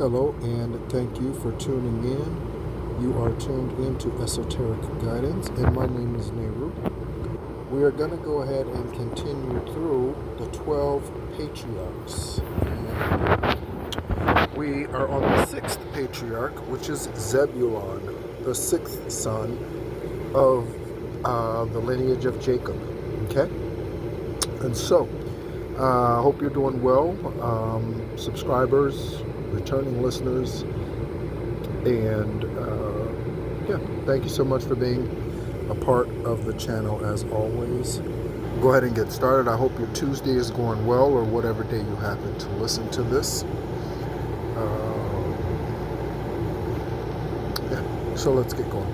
Hello, and thank you for tuning in. You are tuned into Esoteric Guidance, and my name is Nehru. We are going to go ahead and continue through the 12 Patriarchs. And we are on the 6th Patriarch, which is Zebulun, the 6th son of the lineage of Jacob. Okay? And so, I hope you're doing well. Subscribers, returning listeners, and thank you so much for being a part of the channel as always. Go ahead and get started. I hope your Tuesday is going well, or whatever day you happen to listen to this. So let's get going.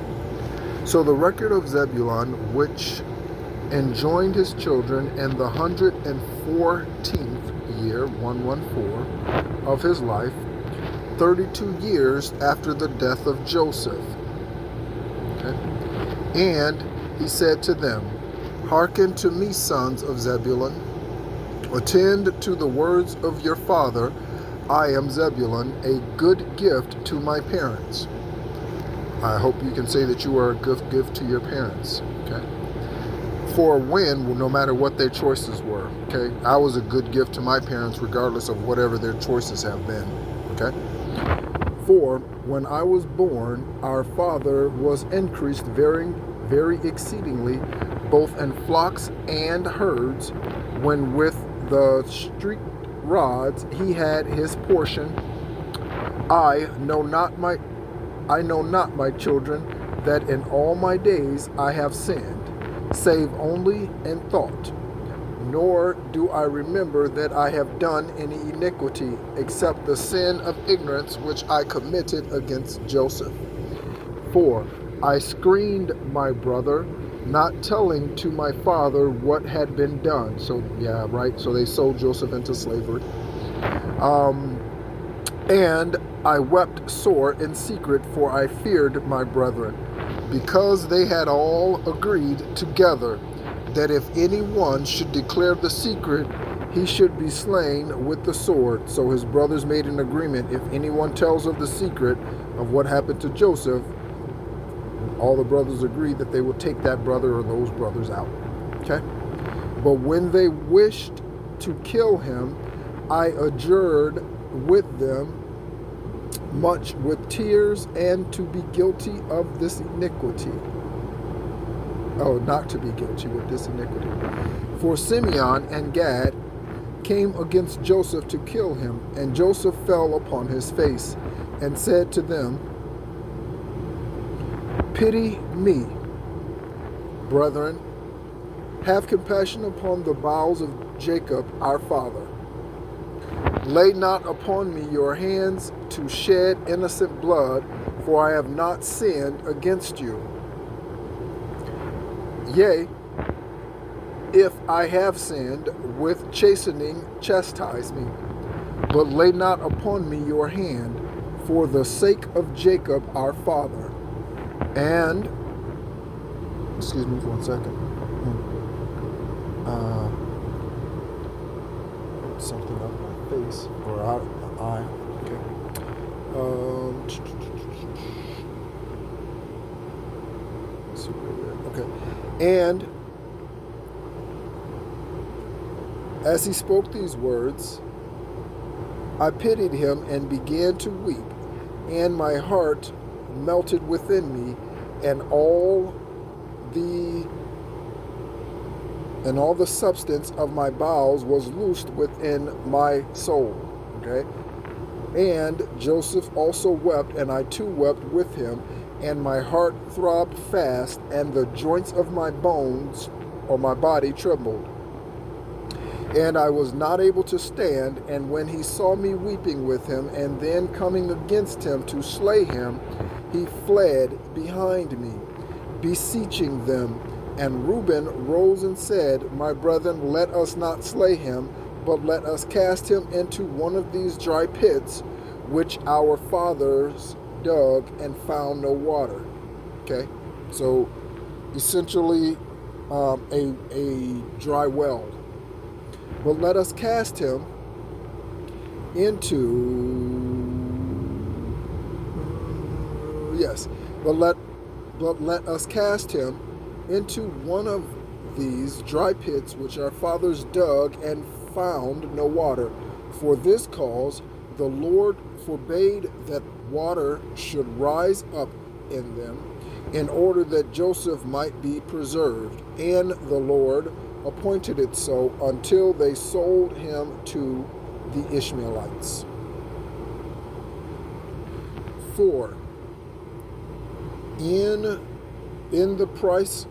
So the record of Zebulun, which enjoined his children in the 114th year, 114, of his life, 32 years after the death of Joseph. Okay? And he said to them, Hearken to me, sons of Zebulun. Attend to the words of your father. I am Zebulun, a good gift to my parents. I hope you can say that you are a good gift to your parents. Okay? For when, no matter what their choices were. Okay? I was a good gift to my parents regardless of whatever their choices have been. Okay? For when I was born, our father was increased very, very exceedingly, both in flocks and herds, when with the street rods he had his portion. I know not, my children, that in all my days I have sinned, save only in thought. Nor do I remember that I have done any iniquity, except the sin of ignorance which I committed against Joseph. For I screened my brother, not telling to my father what had been done. So, yeah, right? So they sold Joseph into slavery. And I wept sore in secret, for I feared my brethren, because they had all agreed together that if any one should declare the secret, he should be slain with the sword. So his brothers made an agreement. If anyone tells of the secret of what happened to Joseph, all the brothers agreed that they would take that brother or those brothers out. Okay? But when they wished to kill him, I adjured with them much with tears, and to be guilty of this iniquity. Not to be guilty with this iniquity. For Simeon and Gad came against Joseph to kill him, and Joseph fell upon his face and said to them, Pity me, brethren, have compassion upon the bowels of Jacob our father. Lay not upon me your hands to shed innocent blood, for I have not sinned against you. Yea, if I have sinned, with chastening chastise me, but lay not upon me your hand, for the sake of Jacob our father. And, excuse me for 1 second. Something up my face, or eye. Okay. Okay. And as he spoke these words, I pitied him and began to weep, and my heart melted within me, and all the substance of my bowels was loosed within my soul. Okay? And Joseph also wept, and I too wept with him, and my heart throbbed fast, and the joints of my bones, or my body, trembled. And I was not able to stand, and when he saw me weeping with him, and then coming against him to slay him, he fled behind me, beseeching them. And Reuben rose and said, My brethren, let us not slay him, but let us cast him into one of these dry pits, which our fathers dug and found no water. Okay, so essentially a dry well. But let us cast him into yes. But let us cast him into one of these dry pits which our fathers dug and found no water. For this cause the Lord forbade that water should rise up in them, in order that Joseph might be preserved. And the Lord appointed it so until they sold him to the Ishmaelites. 4. In the price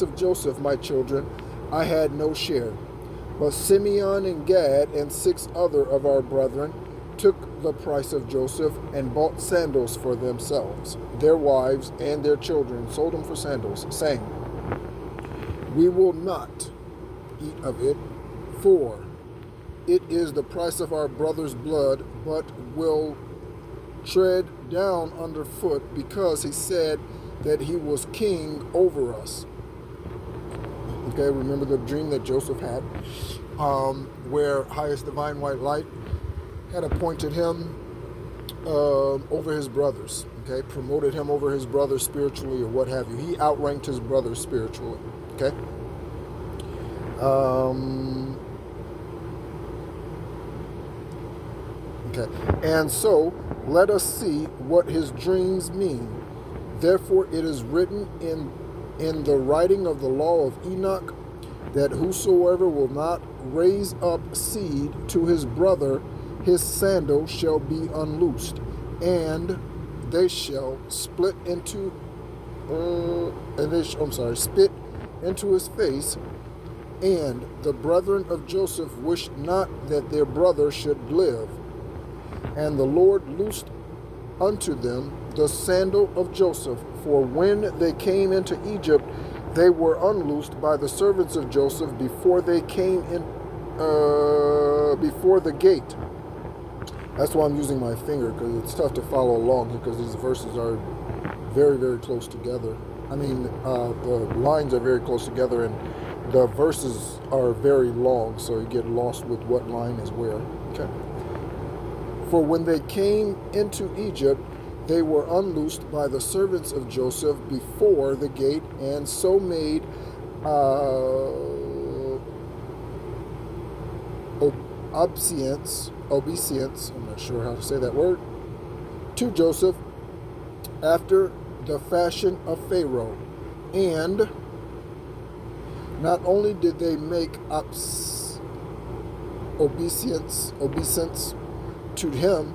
of Joseph, my children, I had no share. But Simeon and Gad and 6 other of our brethren took the price of Joseph and bought sandals for themselves, their wives, and their children, sold them for sandals, saying, we will not eat of it, for it is the price of our brother's blood, but will tread down underfoot, because he said that he was king over us. Okay, remember the dream that Joseph had, where highest divine white light had appointed him over his brothers, okay, promoted him over his brothers spiritually or what have you. He outranked his brothers spiritually, okay. Okay, and so let us see what his dreams mean. Therefore it is written in the writing of the law of Enoch, that whosoever will not raise up seed to his brother, his sandal shall be unloosed, and they shall spit into his face. And the brethren of Joseph wished not that their brother should live. And the Lord loosed unto them the sandal of Joseph, for when they came into Egypt, they were unloosed by the servants of Joseph before they came in before the gate. That's why I'm using my finger, because it's tough to follow along, because these verses are very, very close together. I mean, the lines are very close together, and the verses are very long, so you get lost with what line is where. Okay. For when they came into Egypt, they were unloosed by the servants of Joseph before the gate, and so made obeisance, I'm not sure how to say that word, to Joseph after the fashion of Pharaoh. And not only did they make obeisance to him,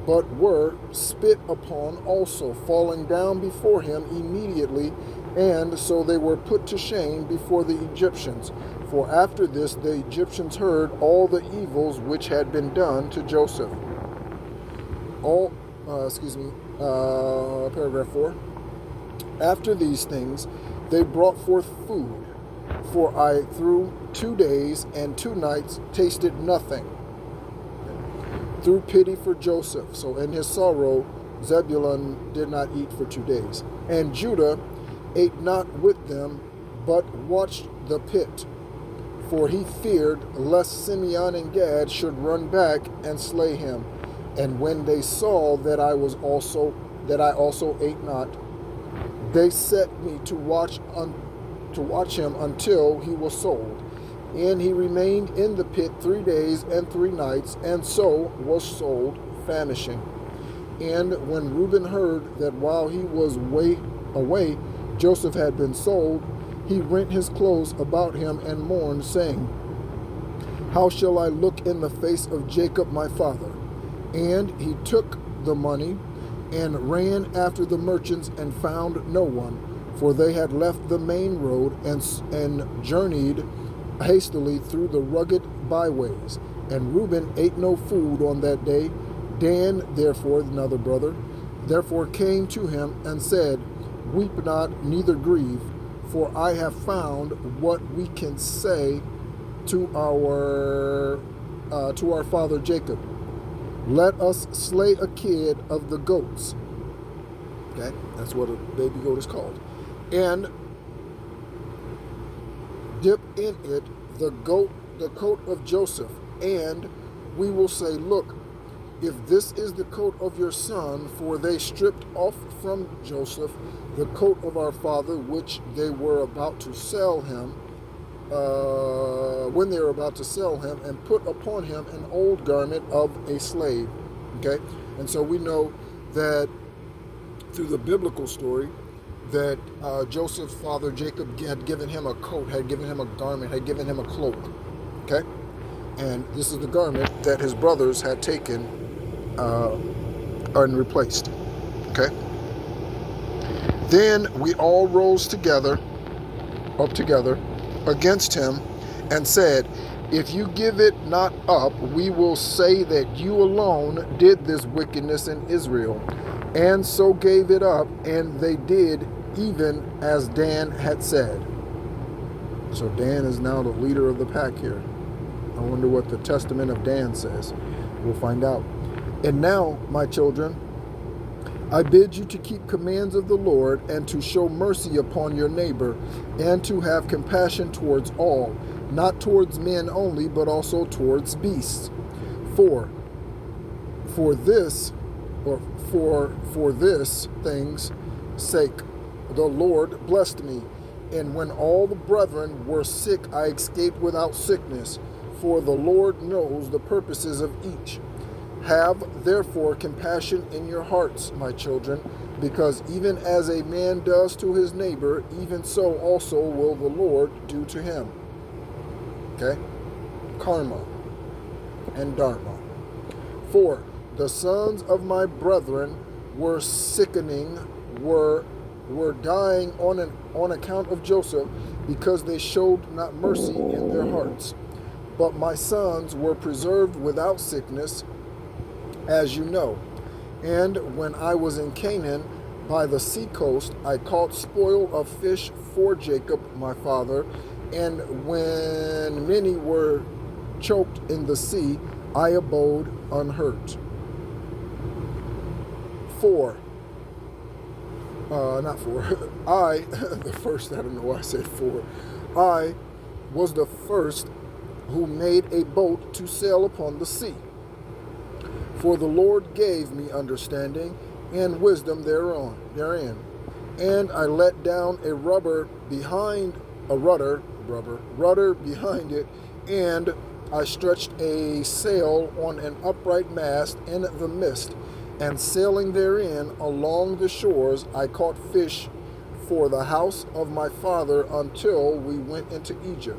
but were spit upon also, falling down before him immediately, and so they were put to shame before the Egyptians. For after this the Egyptians heard all the evils which had been done to Joseph. Paragraph 4. After these things they brought forth food, for I through 2 days and 2 nights tasted nothing, through pity for Joseph. So in his sorrow, Zebulun did not eat for 2 days. And Judah ate not with them, but watched the pit, for he feared lest Simeon and Gad should run back and slay him. And when they saw that I also ate not, they set me to watch him until he was sold. And he remained in the pit 3 days and 3 nights, and so was sold, famishing. And when Reuben heard that while he was away, Joseph had been sold, he rent his clothes about him and mourned, saying, how shall I look in the face of Jacob my father? And he took the money and ran after the merchants and found no one, for they had left the main road and journeyed hastily through the rugged byways. And Reuben ate no food on that day. Dan, therefore, another brother, therefore came to him and said, weep not, neither grieve, for I have found what we can say to our father Jacob. Let us slay a kid of the goats. Okay, that's what a baby goat is called. And dip in it the coat of Joseph, and we will say, look, if this is the coat of your son, for they stripped off from Joseph the coat of our father, which they were about to sell him, when they were about to sell him, and put upon him an old garment of a slave. Okay? And so we know that through the biblical story, that Joseph's father Jacob had given him a coat, had given him a garment, had given him a cloak. Okay? And this is the garment that his brothers had taken and replaced. Okay? Then we all rose up together against him, and said, if you give it not up, we will say that you alone did this wickedness in Israel. And so gave it up, and they did even as Dan had said. So Dan is now the leader of the pack here. I wonder what the testament of Dan says. We'll find out. And now, my children, I bid you to keep commands of the Lord, and to show mercy upon your neighbor, and to have compassion towards all, not towards men only, but also towards beasts. For this thing's sake, the Lord blessed me. And when all the brethren were sick, I escaped without sickness. For the Lord knows the purposes of each. Have therefore compassion in your hearts, my children, because even as a man does to his neighbor, even so also will the Lord do to him. Okay? Karma and Dharma. For the sons of my brethren were sickening, were dying on account of Joseph, because they showed not mercy in their hearts. But my sons were preserved without sickness, as you know. And when I was in Canaan by the sea coast, I caught spoil of fish for Jacob my father, and when many were choked in the sea, I abode unhurt. I don't know why I said four. I was the first who made a boat to sail upon the sea. For the Lord gave me understanding and wisdom therein. And I let down a rudder behind it, and I stretched a sail on an upright mast in the mist, and sailing therein along the shores, I caught fish for the house of my father until we went into Egypt.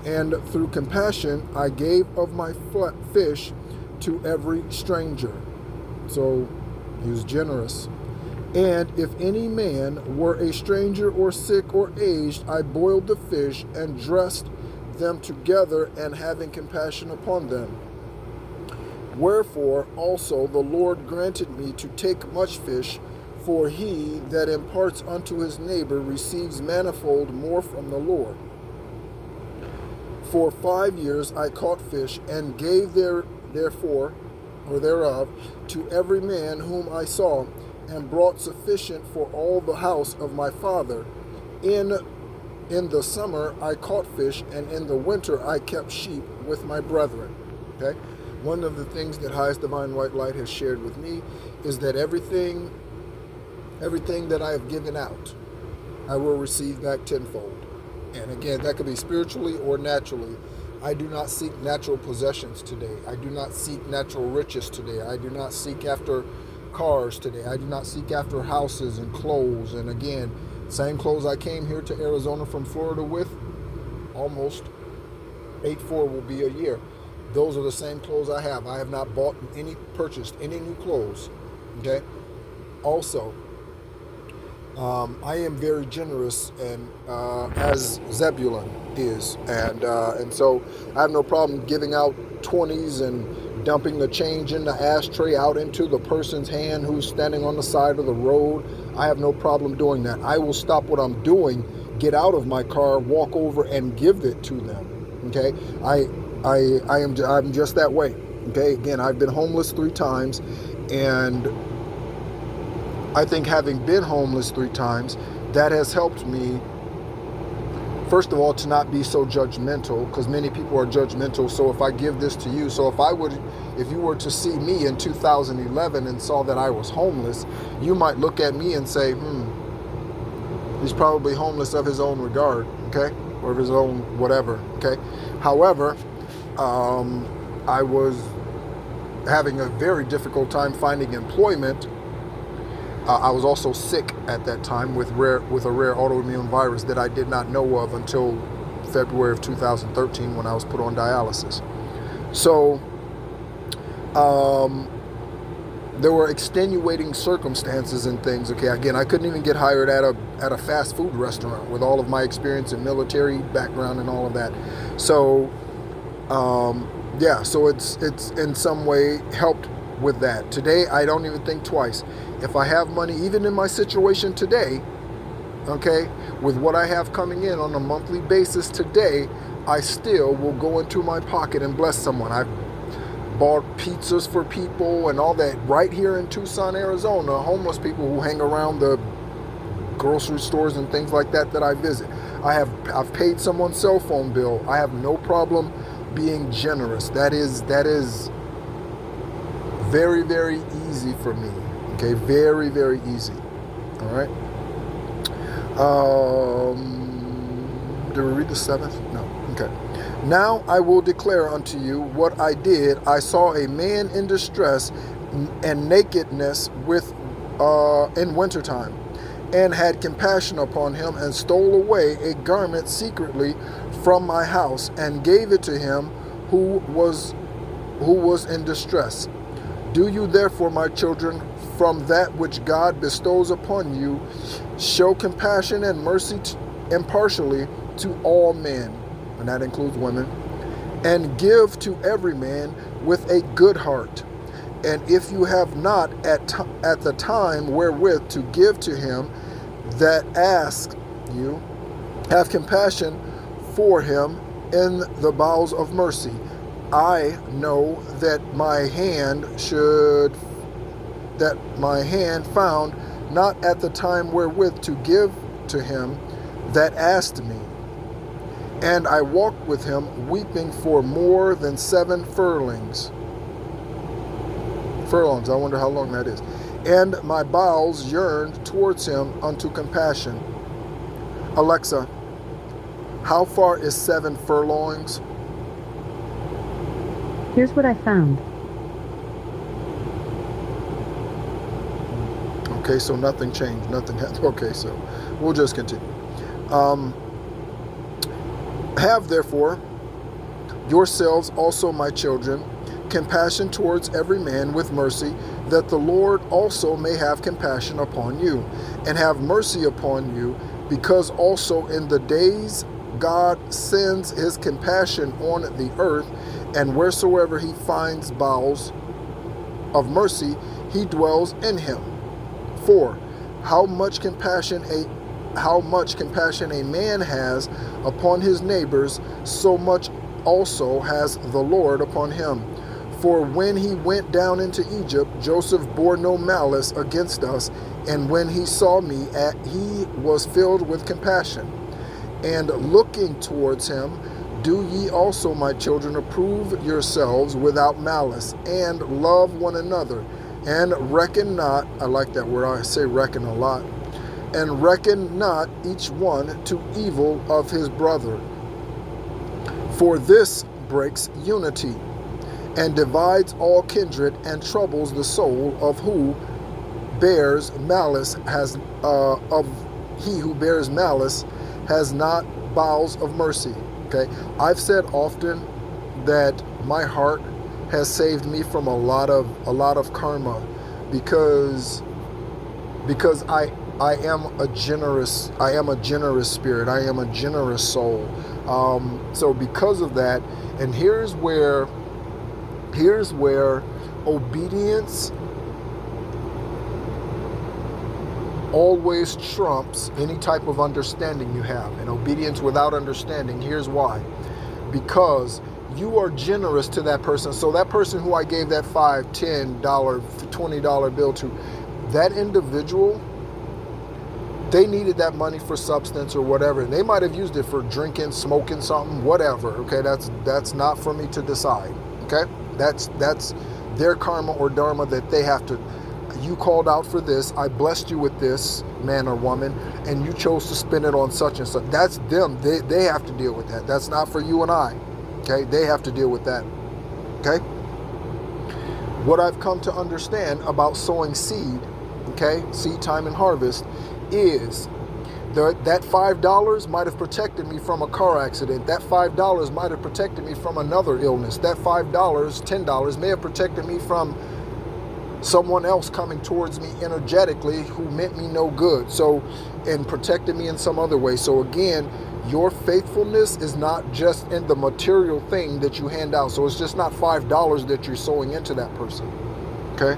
And through compassion I gave of my fish to every stranger. So he was generous. And if any man were a stranger or sick or aged, I boiled the fish and dressed them together, and having compassion upon them. Wherefore also the Lord granted me to take much fish, for he that imparts unto his neighbor receives manifold more from the Lord. For 5 years I caught fish, and gave thereof to every man whom I saw, and brought sufficient for all the house of my father. In the summer I caught fish, and in the winter I kept sheep with my brethren. Okay? One of the things that Highest Divine White Light has shared with me is that everything that I have given out, I will receive back tenfold. And again, that could be spiritually or naturally. I do not seek natural possessions today. I do not seek natural riches today. I do not seek after cars today. I do not seek after houses and clothes. And again, same clothes I came here to Arizona from Florida with, almost 8-4 will be a year. Those are the same clothes I have. I have not purchased any new clothes. Okay? Also, I am very generous, and as Zebulun is, and so I have no problem giving out 20s and dumping the change in the ashtray out into the person's hand who's standing on the side of the road. I have no problem doing that. I will stop what I'm doing, get out of my car, walk over and give it to them. Okay, I'm just that way. Okay, again, I've been homeless 3 times, and I think having been homeless 3 times, that has helped me first of all, to not be so judgmental, because many people are judgmental. So if I give this to you, so if you were to see me in 2011 and saw that I was homeless, you might look at me and say, he's probably homeless of his own regard, okay? Or of his own whatever, okay? However, I was having a very difficult time finding employment. I was also sick at that time with a rare autoimmune virus that I did not know of until February of 2013 when I was put on dialysis. So there were extenuating circumstances and things. Okay, again, I couldn't even get hired at a fast food restaurant with all of my experience in military background and all of that. So so it's in some way helped with that. Today, I don't even think twice. If I have money, even in my situation today, okay, with what I have coming in on a monthly basis today, I still will go into my pocket and bless someone. I've bought pizzas for people and all that right here in Tucson, Arizona, homeless people who hang around the grocery stores and things like that I visit. I've paid someone's cell phone bill. I have no problem being generous. That is very, very easy for me. Okay, very, very easy. All right. Did we read the 7th? No. Okay. Now I will declare unto you what I did. I saw a man in distress and nakedness in wintertime, and had compassion upon him, and stole away a garment secretly from my house, and gave it to him who was in distress. Do you therefore, my children, from that which God bestows upon you, show compassion and mercy impartially to all men, and that includes women, and give to every man with a good heart. And if you have not at the time wherewith to give to him that asks you, have compassion for him in the bowels of mercy. I know that my hand found not at the time wherewith to give to him that asked me. And I walked with him, weeping for more than 7 furlongs. Furlongs, I wonder how long that is. And my bowels yearned towards him unto compassion. Alexa, how far is 7 furlongs? Here's what I found. Okay, so nothing changed. Nothing happened. Okay, so we'll just continue. Have therefore yourselves also, my children, compassion towards every man with mercy, that the Lord also may have compassion upon you, and have mercy upon you, because also in the days God sends his compassion on the earth, and wheresoever he finds bowels of mercy, he dwells in him. For how much compassion a man has upon his neighbors, so much also has the Lord upon him. For when he went down into Egypt, Joseph bore no malice against us, and when he saw me, he was filled with compassion. And looking towards him, do ye also, my children, approve yourselves without malice, and love one another, and reckon not, I like that word, I say reckon a lot, and reckon not each one to evil of his brother. For this breaks unity, and divides all kindred, and troubles the soul of who bears malice he who bears malice has not bowels of mercy. Okay, I've said often that my heart has saved me from a lot of karma, because I am a generous spirit. I am a generous soul. So because of that, and here's where obedience always trumps any type of understanding you have. And obedience without understanding, here's why. Because you are generous to that person. So that person who I gave that $5, $10, $20 bill to, that individual they needed that money for substance or whatever. And they might have used it for drinking, smoking something, whatever. Okay, that's not for me to decide. Okay, that's their karma or dharma that they have to. You called out for this. I blessed you with this, man or woman, and you chose to spend it on such and such. That's them. They have to deal with that. That's not for you and I. Okay, they have to deal with that. Okay. What I've come to understand about sowing seed, okay, seed time and harvest, is that $5 might have protected me from a car accident. That $5 might have protected me from another illness. That $5, $10 may have protected me from someone else coming towards me energetically who meant me no good. So, and protected me in some other way. So again, your faithfulness is not just in the material thing that you hand out. So it's just not $5 that you're sowing into that person. Okay?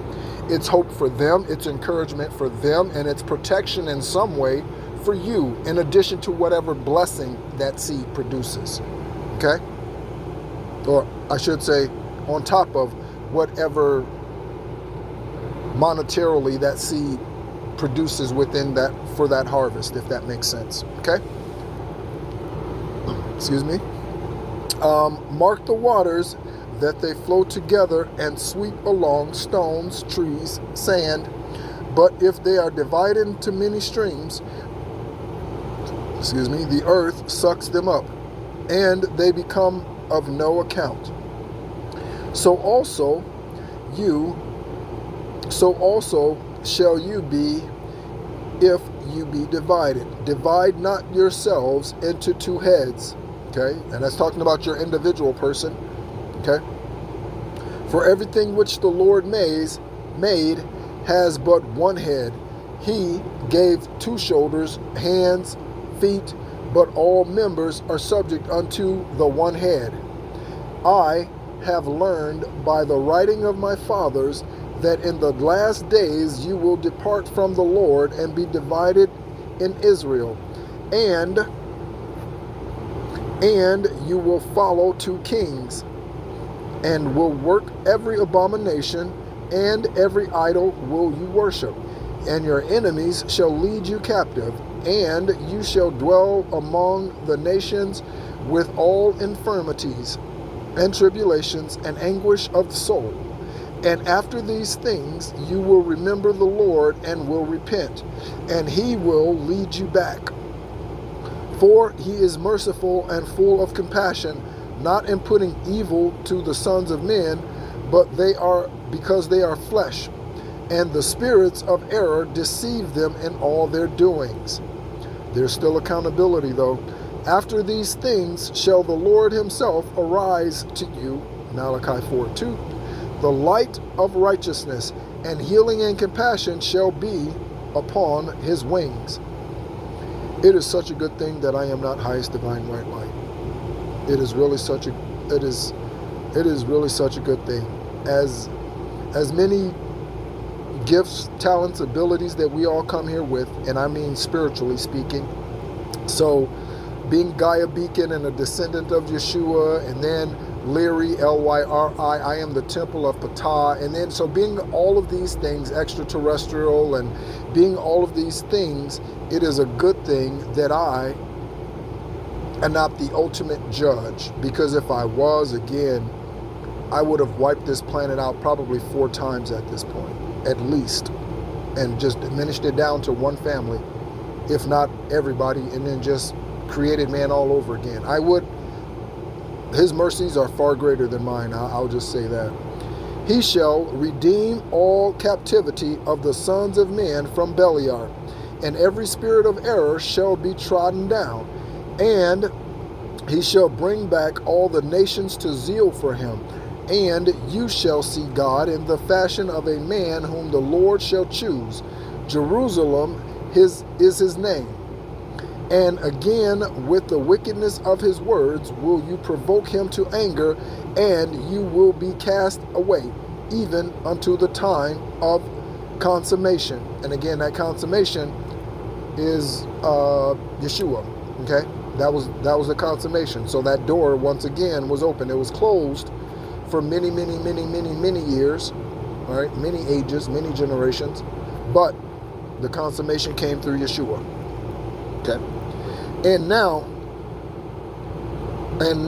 It's hope for them, it's encouragement for them, and it's protection in some way for you, in addition to whatever blessing that seed produces. Okay? Or I should say, on top of whatever monetarily that seed produces within that, for that harvest, if that makes sense. Okay? Excuse me. Mark the waters that they flow together and sweep along stones, trees, sand. But if they are divided into many streams, excuse me, the earth sucks them up, and they become of no account. So also shall you be if you be divided. Divide not yourselves into two heads. Okay, and that's talking about your individual person. Okay, for everything which the Lord made has but one head. He gave two shoulders, hands, feet, but all members are subject unto the one head. I have learned by the writing of my fathers that in the last days you will depart from the Lord and be divided in Israel, and you will follow two kings, and will work every abomination, and every idol will you worship, and your enemies shall lead you captive, and you shall dwell among the nations with all infirmities and tribulations and anguish of the soul. And after these things you will remember the Lord and will repent, and he will lead you back. For he is merciful and full of compassion, not in putting evil to the sons of men, but because they are flesh, and the spirits of error deceive them in all their doings. There's still accountability though. After these things shall the Lord himself arise to you, Malachi 4:2, the light of righteousness, and healing and compassion shall be upon his wings. It is such a good thing that I am not highest divine white light. It is really such a good thing. As many gifts, talents, abilities that we all come here with, and I mean spiritually speaking. So being Gaia Beacon and a descendant of Yeshua, and then Lyri, L-Y-R-I, I am the temple of Ptah, and then so being all of these things, extraterrestrial, and being all of these things, it is a good thing that I am not the ultimate judge, because if I was, again, I would have wiped this planet out probably 4 times at this point, at least, and just diminished it down to one family, if not everybody, and then just created man all over again. I would. His mercies are far greater than mine. I'll just say that. He shall redeem all captivity of the sons of men from Beliar, and every spirit of error shall be trodden down, and he shall bring back all the nations to zeal for him, and you shall see God in the fashion of a man whom the Lord shall choose. Jerusalem is his name. And again, with the wickedness of his words will you provoke him to anger, and you will be cast away, even unto the time of consummation. And again, that consummation is Yeshua. Okay, that was the consummation. So that door once again was open. It was closed for many years, all right, many ages, many generations, but the consummation came through Yeshua. Okay. And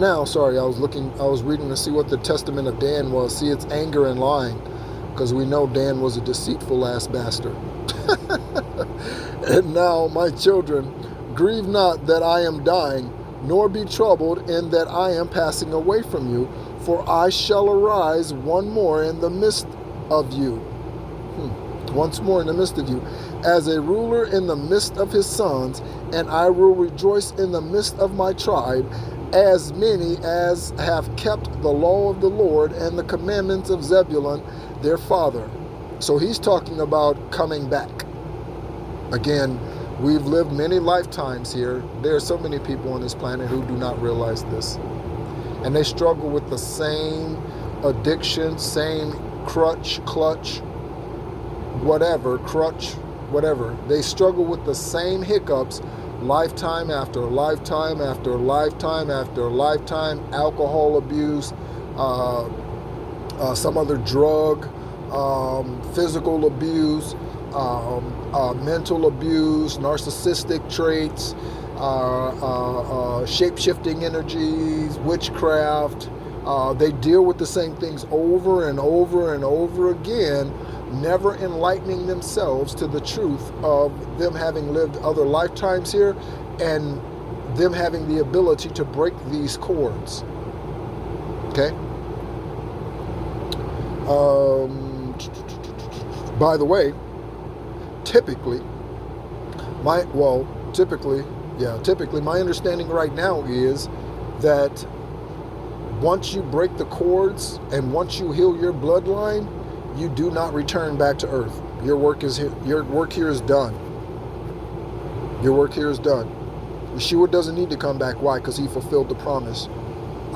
now, sorry, I was reading to see what the testament of Dan was. See, it's anger and lying, because we know Dan was a deceitful ass bastard. And now, my children, grieve not that I am dying, nor be troubled in that I am passing away from you, for I shall arise once more in the midst of you, as a ruler in the midst of his sons, and I will rejoice in the midst of my tribe, as many as have kept the law of the Lord and the commandments of Zebulun their father. So he's talking about coming back. Again, we've lived many lifetimes here. There are so many people on this planet who do not realize this. And they struggle with the same addiction, same clutch, whatever. They struggle with the same hiccups lifetime after lifetime after lifetime after lifetime. Alcohol abuse, some other drug, physical abuse, mental abuse, narcissistic traits, shape-shifting energies, witchcraft. They deal with the same things over and over and over again, never enlightening themselves to the truth of them having lived other lifetimes here and them having the ability to break these cords. Okay? By the way, typically, my understanding right now is that once you break the cords and once you heal your bloodline, you do not return back to earth. Your work here is done. Your work here is done. Yeshua doesn't need to come back. Why? Because he fulfilled the promise.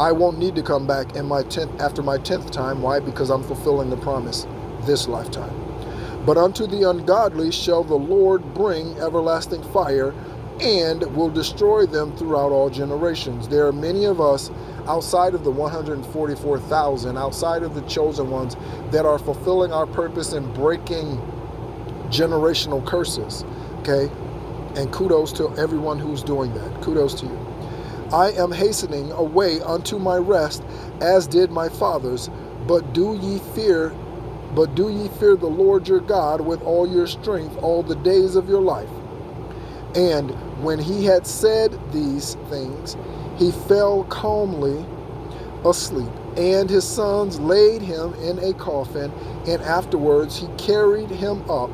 I won't need to come back after my 10th time. Why? Because I'm fulfilling the promise this lifetime. But unto the ungodly shall the Lord bring everlasting fire, and will destroy them throughout all generations. There are many of us outside of the 144,000, outside of the chosen ones, that are fulfilling our purpose and breaking generational curses. Okay? And kudos to everyone who's doing that. Kudos to you. I am hastening away unto my rest, as did my fathers. But do ye fear the Lord your God with all your strength all the days of your life. And when he had said these things, he fell calmly asleep, and his sons laid him in a coffin, and afterwards they carried him up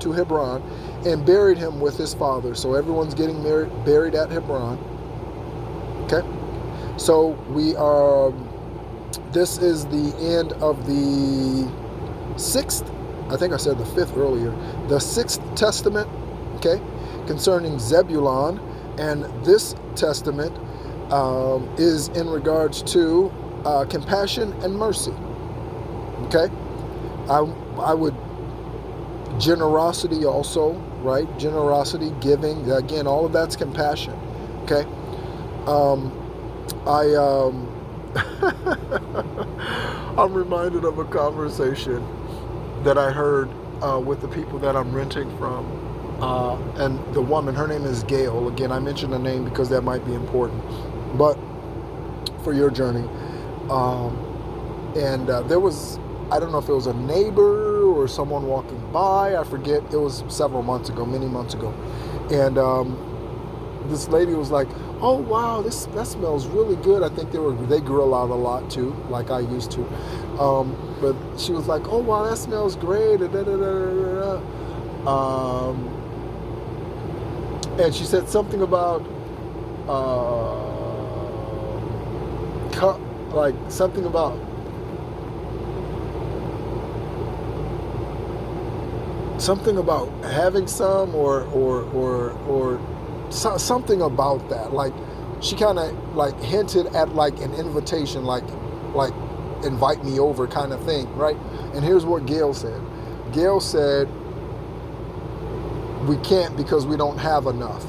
to Hebron, and buried him with his father. So everyone's getting buried at Hebron. Okay? So this is the end of the 6th, I think I said the 5th earlier, the 6th testament, okay, concerning Zebulun. And this testament is in regards to compassion and mercy. Okay? I would, generosity also, right? Generosity, giving, again, all of that's compassion. Okay? I'm reminded of a conversation that I heard with the people that I'm renting from. And the woman, her name is Gail. Again, I mentioned the name because that might be important. But for your journey. There was, I don't know if it was a neighbor or someone walking by. I forget. It was several months ago, many months ago. And this lady was like, oh, wow, that smells really good. I think they grill out a lot too, like I used to. But she was like, oh, wow, that smells great. And she said something about something about having some or something about that. Like she kind of like hinted at like an invitation, like invite me over kind of thing, right? And here's what Gail said. Gail said, we can't because we don't have enough.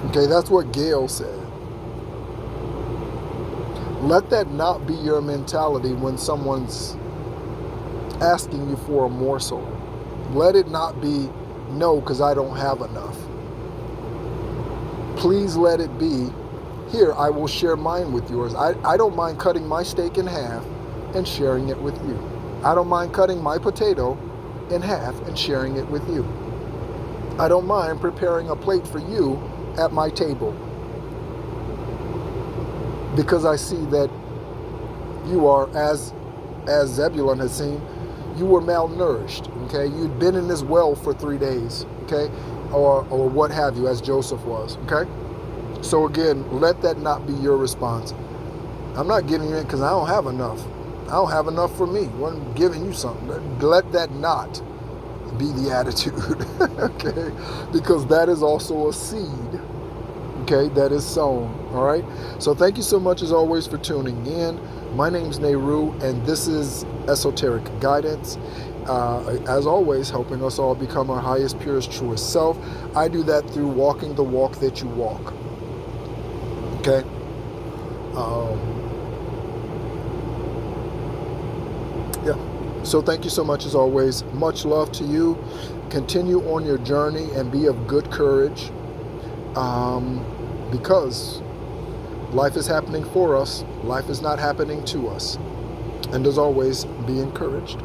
Okay, that's what Gail said. Let that not be your mentality when someone's asking you for a morsel. Let it not be no, because I don't have enough. Please let it be, here, I will share mine with yours. I don't mind cutting my steak in half and sharing it with you. I don't mind cutting my potato in half and sharing it with you. I don't mind preparing a plate for you at my table, because I see that you are, as Zebulun has seen, you were malnourished, okay? You'd been in this well for 3 days, okay? Or what have you, as Joseph was, okay? So again, let that not be your response. I'm not giving it because I don't have enough. I don't have enough for me. I'm giving you something. Let that not be the attitude, okay? Because that is also a seed, okay, that is sown, all right? So thank you so much, as always, for tuning in. My name's Nehru, and this is Esoteric Guidance. As always, helping us all become our highest, purest, truest self. I do that through walking the walk that you walk, okay? Yeah. So thank you so much, as always. Much love to you. Continue on your journey and be of good courage, because life is happening for us. Life is not happening to us. And as always, be encouraged.